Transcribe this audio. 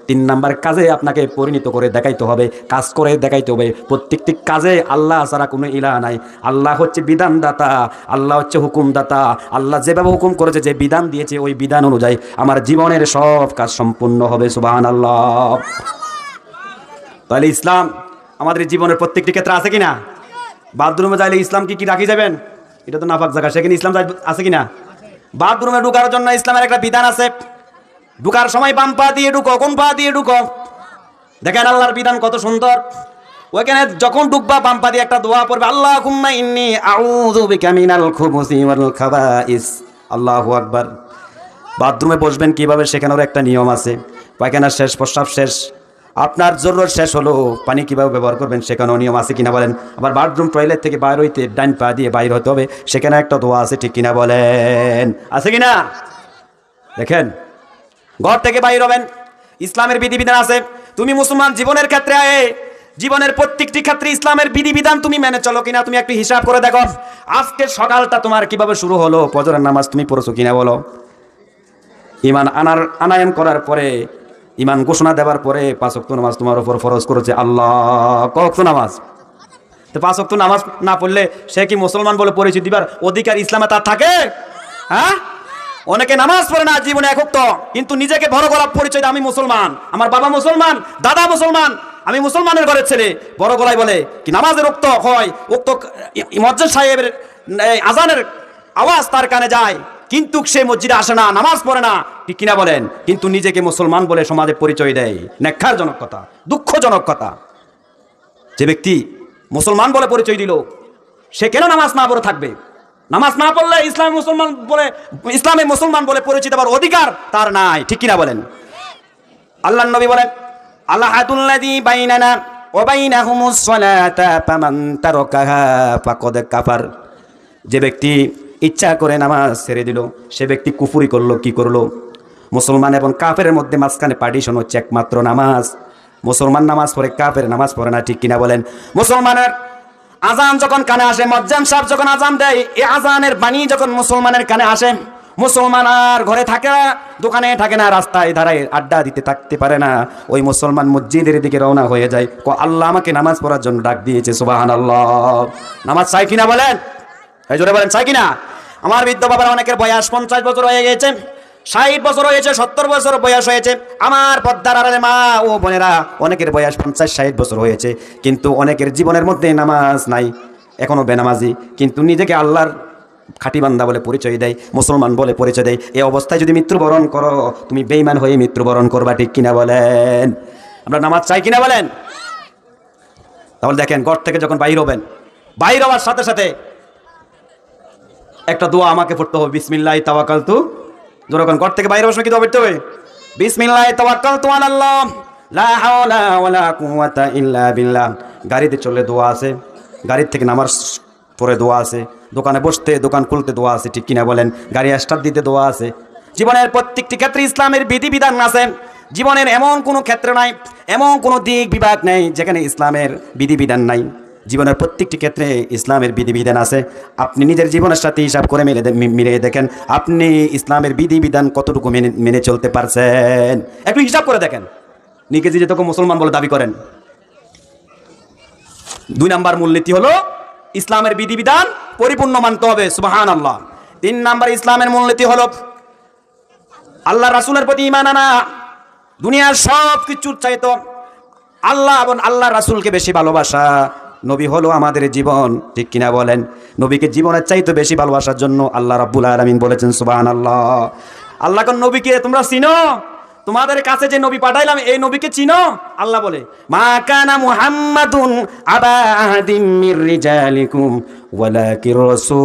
তিন নাম্বার কাজে আপনাকে পরিণত করে দেখাইতে হবে, কাজ করে দেখাইতে হবে। প্রত্যেকটি কাজে আল্লাহ ছাড়া কোনো ইলাহ নাই। আল্লাহ হচ্ছে বিধানদাতা, আল্লাহ হচ্ছে হুকুমদাতা। আল্লাহ যেভাবে হুকুম করেছে, যে বিধান দিয়েছে, ওই বিধান অনুযায়ী আমার জীবনের সব কাজ সম্পূর্ণ হবে। সুবহানাল্লাহ। তাহলে ইসলাম আমাদের জীবনের প্রত্যেকটি ক্ষেত্রে আছে কিনা? বাথরুমে যাইলে ইসলাম কি রাখি যাবেন? এটা তো নাপাক জায়গা, সেখানে ইসলাম আছে কিনা? বাথরুমে ঢুকার জন্য ইসলামের একটা বিধান আছে। ঢুকার সময় বাম পা দিয়ে ঢুকো। কোন পা দিয়ে ঢুকো? দেখেন আল্লাহর বিধান কত সুন্দর। ওইখানে যখন ঢুকবা বাম পা দিয়ে একটা দোয়া পড়বে, আল্লাহুম্মা ইন্নী আউযু বিকা মিনাল খুবুসি ওয়াল খাবাইস। আল্লাহু আকবার। বাথরুমে বসবেন কিভাবে, সেখানেও একটা নিয়ম আছে। পায়খানা শেষ, প্রস্রাব শেষ, আপনার জরুরত শেষ হলো, পানি কিভাবে ব্যবহার করবেন সেখানেও নিয়ম আছে কিনা বলেন? আবার বাথরুম টয়লেট থেকে বাইর হইতে ডান পা দিয়ে বাইর হতে হবে, সেখানে একটা দোয়া আছে, ঠিক কিনা বলেন? আছে কিনা? দেখেন, ঘর থেকে বাইর হবেন, ইসলামের বিধিবিধান আছে। তুমি মুসলমান জীবনের ক্ষেত্রে, জীবনের প্রত্যেকটি ক্ষেত্রে ইসলামের বিধিবিধান তুমি মেনে চলো কিনা, তুমি একটু হিসাব করে দেখো। আজকের সকালটা তোমার কিভাবে শুরু হলো? ফজরের নামাজ তুমি পড়ছো কিনা বলো? ইমান আনায়ন করার পরে, ইমান ঘোষণা দেওয়ার পরে 5 ওয়াক্ত নামাজ তোমার উপর ফরজ করেছে আল্লাহ। কয় ওয়াক্ত নামাজ? তো 5 ওয়াক্ত নামাজ না পড়লে সে কি মুসলমান বলে পরিচয় দিবার অধিকার ইসলামে তার থাকে? হ্যাঁ, অনেকে নামাজ পড়ে না জীবনে এক ওয়াক্ত, কিন্তু নিজেকে বড় গলা পরিচয় দেয়, আমি মুসলমান, আমার বাবা মুসলমান, দাদা মুসলমান, আমি মুসলমানের ঘরের ছেলে। বড় গলায় বলে কি নামাজের ওয়াক্ত হয়, ওয়াক্ত মুয়াজ্জিন সাহেবের আজানের আওয়াজ তার কানে যায়, কিন্তু সে মসজিদে আসে না, নামাজ পড়ে না, ঠিক কিনা বলেন? কিন্তু নিজেকে মুসলমান বলে সমাজে পরিচয় দেয়। নেক্ষারজনক কথা, দুঃখজনক কথা। যে ব্যক্তি মুসলমান বলে পরিচয় দিল, সে কেন নামাজ না পড়ে থাকবে? নামাজ না পড়লে ইসলামে মুসলমান বলে পরিচিত হওয়ার অধিকার তার নাই, ঠিক কিনা বলেন? আল্লাহর নবী বলেন, আল্লাহাদুল্লাযী বাইনানা ওয়া বাইনাহুমুস সালাতা ফামান তারাকাহা ফাকাদ কাফার। যে ব্যক্তি ইচ্ছা করে নামাজ ছেড়ে দিল, সে ব্যক্তি কুফরি করলো। কি করলো? মুসলমান এবং কাফেরের মধ্যে মাঝখানে পার্টিশন হচ্ছে একমাত্র নামাজ। মুসলমান নামাজ পড়ে, কাফের নামাজ পড়ে না, ঠিক কিনা বলেন? মুসলমানের আজান যখন কানে আসে, মুয়াজ্জিন সাহেব যখন আজান দেয়, এই আজানের বাণী যখন মুসলমানের কানে আসে, মুসলমান আর ঘরে থাকে না, দোকানে থাকে না, রাস্তায় ধারায় আড্ডা দিতে থাকতে পারে না। ওই মুসলমান মসজিদের দিকে রওনা হয়ে যায়, আল্লাহ আমাকে নামাজ পড়ার জন্য ডাক দিয়েছে। সুবহানাল্লাহ। নামাজ চাই কিনা বলেন? এই জোরে বলেন, চাই কিনা? আমার বৃদ্ধ বাবার অনেকের বয়স 50 বছর হয়ে গেছে, 60 বছর হয়েছে, 70 বছর বয়স হয়েছে। আমার পদ্মার আড়ালে মা ও বোনেরা, অনেকের বয়স 50-60 বছর হয়েছে, কিন্তু অনেকের জীবনের মধ্যে নামাজ নাই, এখনো বেনামাজি, কিন্তু নিজেকে আল্লাহর খাঁটি বান্দা বলে পরিচয় দেয়, মুসলমান বলে পরিচয় দেয়। এই অবস্থায় যদি মৃত্যুবরণ করো, তুমি বেঈমান হয়ে মৃত্যুবরণ করবা, ঠিক কিনা বলেন? আমরা নামাজ চাই কিনা বলেন? তাহলে দেখেন, ঘর থেকে যখন বাইর হবেন, বাইর হওয়ার সাথে সাথে একটা দোয়া আমাকে পড়তে হবে, বিসমিল্লাহি তাওয়াক্কালতু। যখন ঘর থেকে বাইরে বসে কি দোয়া পড়তে হবে? বিসমিল্লাহি তাওয়াক্কালতু আলাল্লাহ লা হাওলা ওয়ালা কুওয়াতা ইল্লা বিল্লাহ। গাড়িতে চললে দোয়া আছে, গাড়ির থেকে নামার পরে দোয়া আছে, দোকানে বসতে, দোকান খুলতে দোয়া আছে, ঠিক কিনা বলেন? গাড়ি স্টার্ট দিতে দোয়া আছে। জীবনের প্রত্যেকটি ক্ষেত্রে ইসলামের বিধিবিধান আছে। জীবনের এমন কোনো ক্ষেত্র নাই, এমন কোনো দিক বিভাগ নেই যেখানে ইসলামের বিধিবিধান নাই। জীবনের প্রত্যেকটি ক্ষেত্রে ইসলামের বিধিবিধান আছে। আপনি নিজের জীবনের সাথে হিসাব করে মিলিয়ে দেখেন, আপনি ইসলামের বিধিবিধান কতটুকু মেনে চলতে পারছেন, একটু হিসাব করে দেখেন। নিজে যে তখন মুসলমান বলে দাবি করেন। 2 নাম্বার মূলনীতি হলো ইসলামের বিধিবিধান পরিপূর্ণ মানতে হবে। সুবহানাল্লাহ। 3 নাম্বার ইসলামের মূলনীতি হলো আল্লাহ রাসূলের প্রতি ঈমান আনা। দুনিয়ার সব কিছুর চাইতে আল্লাহ এবং আল্লাহ রাসূলকে বেশি ভালোবাসা। নবী হলো আমাদের জীবন, ঠিক কিনা বলেন? নবীকে জীবনের চাইতে বেশি ভালোবাসার জন্য আল্লাহ রাব্বুল আলামিন বলেছেন সুবহানাল্লাহ। আল্লাহ কোন নবীকে তোমরা চিনো? তোমাদের কাছে যে নবী পাঠাইলাম, এই নবীকে চিনো? আল্লাহ বলে, মা কানা মুহাম্মাদুন আবা আহাদিম মির রিজালিকুম ওয়ালাকির রাসূল।